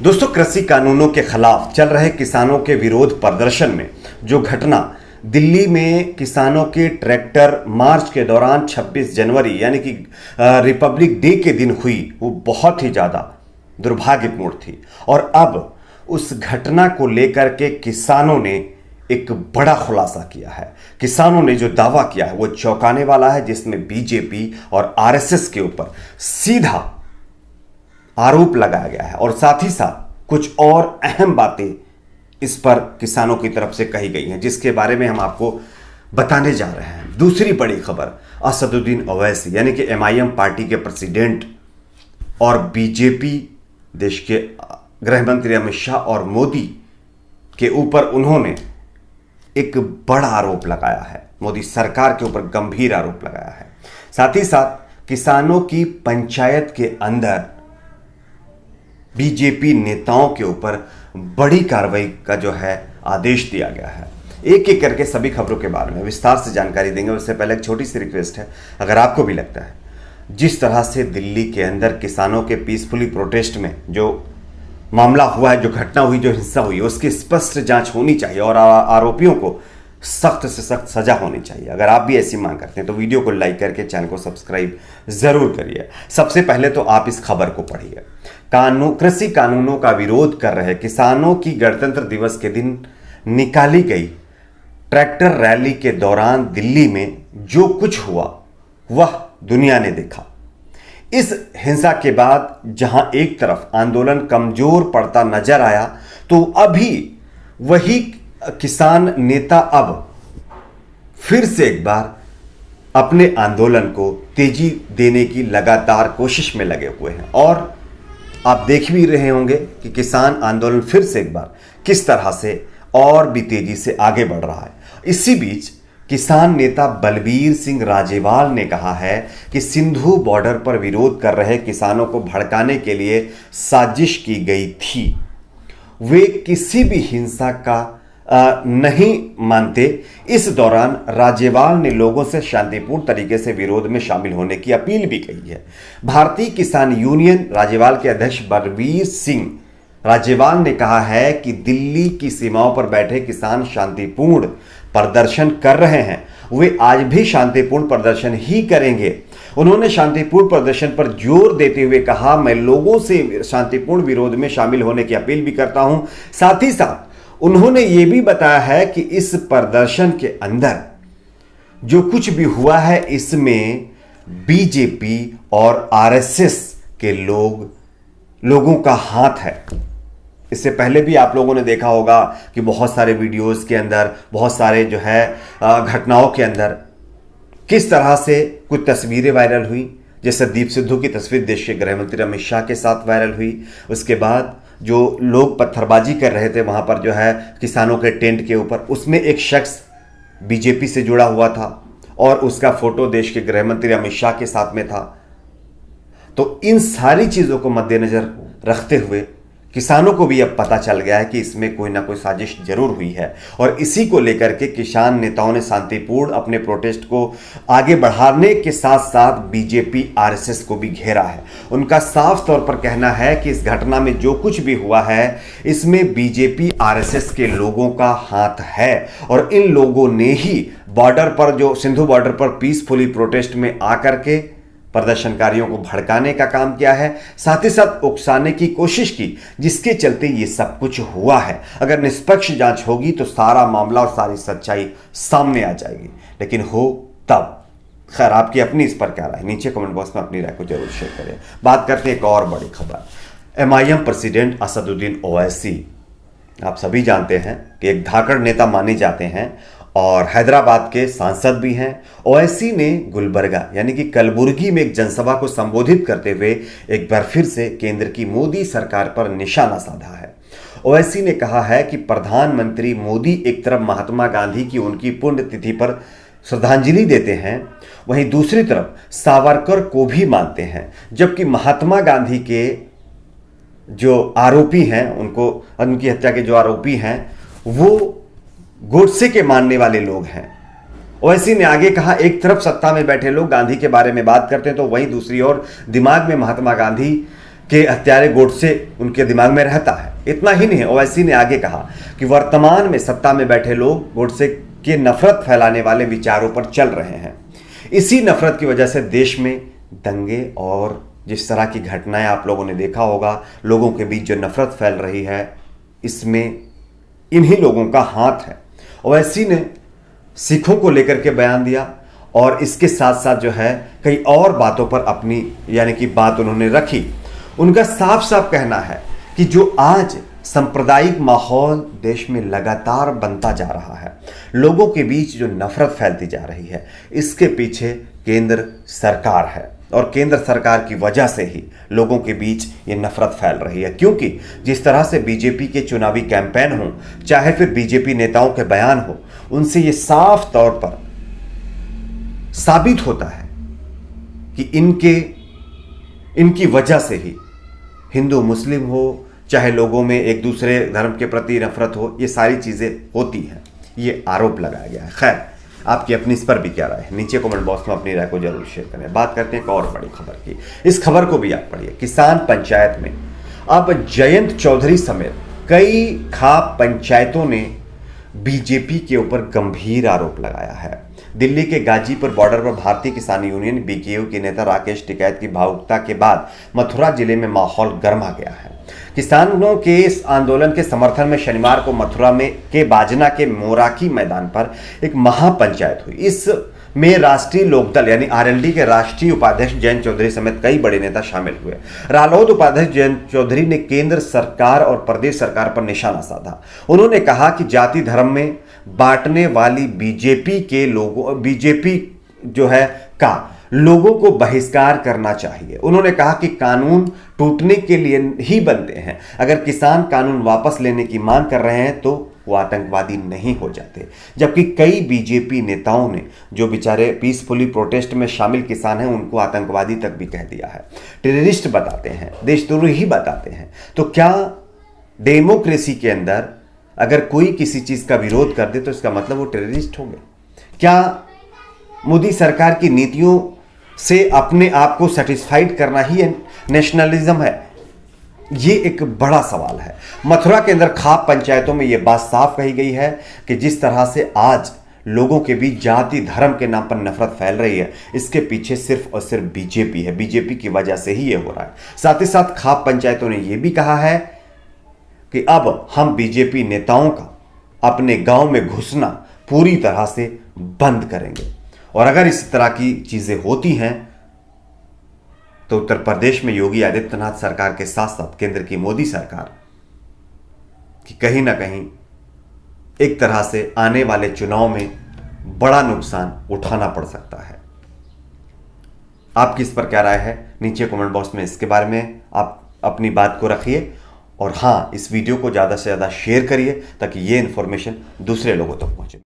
दोस्तों, कृषि कानूनों के खिलाफ चल रहे किसानों के विरोध प्रदर्शन में जो घटना दिल्ली में किसानों के ट्रैक्टर मार्च के दौरान 26 जनवरी यानी कि रिपब्लिक डे के दिन हुई, वो बहुत ही ज्यादा दुर्भाग्यपूर्ण थी। और अब उस घटना को लेकर के किसानों ने एक बड़ा खुलासा किया है। किसानों ने जो दावा किया है वो चौंकाने वाला है, जिसमें बीजेपी और आरएसएस के ऊपर सीधा आरोप लगाया गया है और साथ ही साथ कुछ और अहम बातें इस पर किसानों की तरफ से कही गई हैं, जिसके बारे में हम आपको बताने जा रहे हैं। दूसरी बड़ी खबर, असदुद्दीन ओवैसी यानी कि एमआईएम पार्टी के प्रेसिडेंट और बीजेपी देश के गृह मंत्री अमित शाह और मोदी के ऊपर उन्होंने एक बड़ा आरोप लगाया है। मोदी सरकार के ऊपर गंभीर आरोप लगाया है। साथ ही साथ किसानों की पंचायत के अंदर बीजेपी नेताओं के ऊपर बड़ी कार्रवाई का जो है आदेश दिया गया है। एक एक करके सभी खबरों के बारे में विस्तार से जानकारी देंगे। उससे पहले एक छोटी सी रिक्वेस्ट है, अगर आपको भी लगता है जिस तरह से दिल्ली के अंदर किसानों के पीसफुली प्रोटेस्ट में जो मामला हुआ है, जो घटना हुई, जो हिंसा हुई, उसकी स्पष्ट जांच होनी चाहिए और आरोपियों को सख्त से सख्त सजा होनी चाहिए। अगर आप भी ऐसी मांग करते हैं तो वीडियो को लाइक करके चैनल को सब्सक्राइब जरूर करिए। सबसे पहले तो आप इस खबर को पढ़िए। कृषि कानूनों का विरोध कर रहे किसानों की गणतंत्र दिवस के दिन निकाली गई ट्रैक्टर रैली के दौरान दिल्ली में जो कुछ हुआ वह दुनिया ने देखा। इस हिंसा के बाद जहां एक तरफ आंदोलन कमजोर पड़ता नजर आया, तो अभी वही किसान नेता अब फिर से एक बार अपने आंदोलन को तेजी देने की लगातार कोशिश में लगे हुए हैं। और आप देख भी रहे होंगे कि किसान आंदोलन फिर से एक बार किस तरह से और भी तेजी से आगे बढ़ रहा है। इसी बीच किसान नेता बलबीर सिंह राजेवाल ने कहा है कि सिंधु बॉर्डर पर विरोध कर रहे किसानों को भड़काने के लिए साजिश की गई थी। वे किसी भी हिंसा का नहीं मानते। इस दौरान राजेवाल ने लोगों से शांतिपूर्ण तरीके से विरोध में शामिल होने की अपील भी की है। भारतीय किसान यूनियन राजेवाल के अध्यक्ष बलबीर सिंह राजेवाल ने कहा है कि दिल्ली की सीमाओं पर बैठे किसान शांतिपूर्ण प्रदर्शन कर रहे हैं, वे आज भी शांतिपूर्ण प्रदर्शन ही करेंगे। उन्होंने शांतिपूर्ण प्रदर्शन पर जोर देते हुए कहा, मैं लोगों से शांतिपूर्ण विरोध में शामिल होने की अपील भी करता हूं। साथ ही साथ उन्होंने यह भी बताया है कि इस प्रदर्शन के अंदर जो कुछ भी हुआ है इसमें बीजेपी और आरएसएस के लोगों का हाथ है। इससे पहले भी आप लोगों ने देखा होगा कि बहुत सारे वीडियोस के अंदर, बहुत सारे जो है घटनाओं के अंदर किस तरह से कुछ तस्वीरें वायरल हुई। जैसे दीप सिद्धू की तस्वीर देश के गृह मंत्री अमित शाह के साथ वायरल हुई। उसके बाद जो लोग पत्थरबाजी कर रहे थे वहां पर जो है किसानों के टेंट के ऊपर, उसमें एक शख्स बीजेपी से जुड़ा हुआ था और उसका फोटो देश के गृह मंत्री अमित शाह के साथ में था। तो इन सारी चीजों को मद्देनजर रखते हुए किसानों को भी अब पता चल गया है कि इसमें कोई ना कोई साजिश जरूर हुई है। और इसी को लेकर के किसान नेताओं ने शांतिपूर्ण अपने प्रोटेस्ट को आगे बढ़ाने के साथ साथ बीजेपी आरएसएस को भी घेरा है। उनका साफ तौर पर कहना है कि इस घटना में जो कुछ भी हुआ है इसमें बीजेपी आरएसएस के लोगों का हाथ है और इन लोगों ने ही बॉर्डर पर, जो सिंधु बॉर्डर पर पीसफुली प्रोटेस्ट में आकर के प्रदर्शनकारियों को भड़काने का काम किया है, साथ ही साथ उकसाने की कोशिश की, जिसके चलते ये सब कुछ हुआ है। अगर निष्पक्ष जांच होगी तो सारा मामला और सारी सच्चाई सामने आ जाएगी, लेकिन हो तब। खैर, आपकी अपनी इस पर क्या राय, नीचे कमेंट बॉक्स में अपनी राय को जरूर शेयर करें। बात करते हैं एक और बड़ी खबर। एमआईएम प्रेसिडेंट असदुद्दीन ओवैसी, आप सभी जानते हैं कि एक धाकड़ नेता माने जाते हैं और हैदराबाद के सांसद भी हैं। ओवैसी ने गुलबर्गा यानी कि कलबुर्गी में एक जनसभा को संबोधित करते हुए एक बार फिर से केंद्र की मोदी सरकार पर निशाना साधा है। ओवैसी ने कहा है कि प्रधानमंत्री मोदी एक तरफ महात्मा गांधी की उनकी पुण्यतिथि पर श्रद्धांजलि देते हैं, वहीं दूसरी तरफ सावरकर को भी मानते हैं, जबकि महात्मा गांधी के जो आरोपी हैं, उनकी हत्या के जो आरोपी हैं वो गोडसे के मानने वाले लोग हैं। ओवैसी ने आगे कहा, एक तरफ सत्ता में बैठे लोग गांधी के बारे में बात करते हैं तो वहीं दूसरी ओर दिमाग में महात्मा गांधी के हत्यारे गोडसे उनके दिमाग में रहता है। इतना ही नहीं, ओवैसी ने आगे कहा कि वर्तमान में सत्ता में बैठे लोग गोडसे के नफरत फैलाने वाले विचारों पर चल रहे हैं। इसी नफरत की वजह से देश में दंगे और जिस तरह की घटनाएं आप लोगों ने देखा होगा, लोगों के बीच जो नफरत फैल रही है, इसमें इन्हीं लोगों का हाथ है। ओवैसी ने सिखों को लेकर के बयान दिया और इसके साथ साथ जो है कई और बातों पर अपनी यानी कि बात उन्होंने रखी। उनका साफ साफ कहना है कि जो आज सांप्रदायिक माहौल देश में लगातार बनता जा रहा है, लोगों के बीच जो नफरत फैलती जा रही है, इसके पीछे केंद्र सरकार है और केंद्र सरकार की वजह से ही लोगों के बीच ये नफरत फैल रही है। क्योंकि जिस तरह से बीजेपी के चुनावी कैंपेन हो, चाहे फिर बीजेपी नेताओं के बयान हो, उनसे ये साफ तौर पर साबित होता है कि इनकी वजह से ही हिंदू मुस्लिम हो, चाहे लोगों में एक दूसरे धर्म के प्रति नफरत हो, ये सारी चीजें होती हैं। ये आरोप लगाया गया है। खैर, आपकी अपनी इस पर भी क्या राय है, नीचे कमेंट बॉक्स में अपनी राय को जरूर शेयर करें। बात करते हैं एक और बड़ी खबर की। इस खबर को भी आप पढ़िए। किसान पंचायत में अब जयंत चौधरी समेत कई खाप पंचायतों ने बीजेपी के ऊपर गंभीर आरोप लगाया है। दिल्ली के गाजीपुर बॉर्डर पर भारतीय किसान यूनियन बीकेयू के नेता राकेश टिकैत की भावुकता के बाद मथुरा जिले में माहौल गर्मा गया है। किसानों के इस आंदोलन के समर्थन में शनिवार को मथुरा में के बाजना के मोराकी मैदान पर एक महापंचायत हुई। इसमें राष्ट्रीय लोकदल यानी आरएलडी के राष्ट्रीय उपाध्यक्ष जयंत चौधरी समेत कई बड़े नेता शामिल हुए। रालोद उपाध्यक्ष जयंत चौधरी ने केंद्र सरकार और प्रदेश सरकार पर निशाना साधा। उन्होंने कहा कि जाति धर्म में बांटने वाली बीजेपी जो है का लोगों को बहिष्कार करना चाहिए। उन्होंने कहा कि कानून टूटने के लिए ही बनते हैं। अगर किसान कानून वापस लेने की मांग कर रहे हैं तो वो आतंकवादी नहीं हो जाते। जबकि कई बीजेपी नेताओं ने जो बेचारे पीसफुली प्रोटेस्ट में शामिल किसान हैं, उनको आतंकवादी तक भी कह दिया है, टेररिस्ट बताते हैं, देशद्रोही बताते हैं। तो क्या डेमोक्रेसी के अंदर अगर कोई किसी चीज का विरोध कर दे तो इसका मतलब वो टेररिस्ट हो गए? क्या मोदी सरकार की नीतियों से अपने आप को सेटिस्फाइड करना ही नेशनलिज्म है? ये एक बड़ा सवाल है। मथुरा के अंदर खाप पंचायतों में यह बात साफ कही गई है कि जिस तरह से आज लोगों के बीच जाति धर्म के नाम पर नफरत फैल रही है, इसके पीछे सिर्फ और सिर्फ बीजेपी है। बीजेपी की वजह से ही यह हो रहा है। साथ ही साथ खाप पंचायतों ने यह भी कहा है कि अब हम बीजेपी नेताओं का अपने गांव में घुसना पूरी तरह से बंद करेंगे। और अगर इस तरह की चीजें होती हैं तो उत्तर प्रदेश में योगी आदित्यनाथ सरकार के साथ साथ केंद्र की मोदी सरकार की कहीं ना कहीं एक तरह से आने वाले चुनाव में बड़ा नुकसान उठाना पड़ सकता है। आपकी इस पर क्या राय है, नीचे कमेंट बॉक्स में इसके बारे में आप अपनी बात को रखिए। और हाँ, इस वीडियो को ज़्यादा से ज़्यादा शेयर करिए ताकि ये इंफॉर्मेशन दूसरे लोगों तक पहुंचे।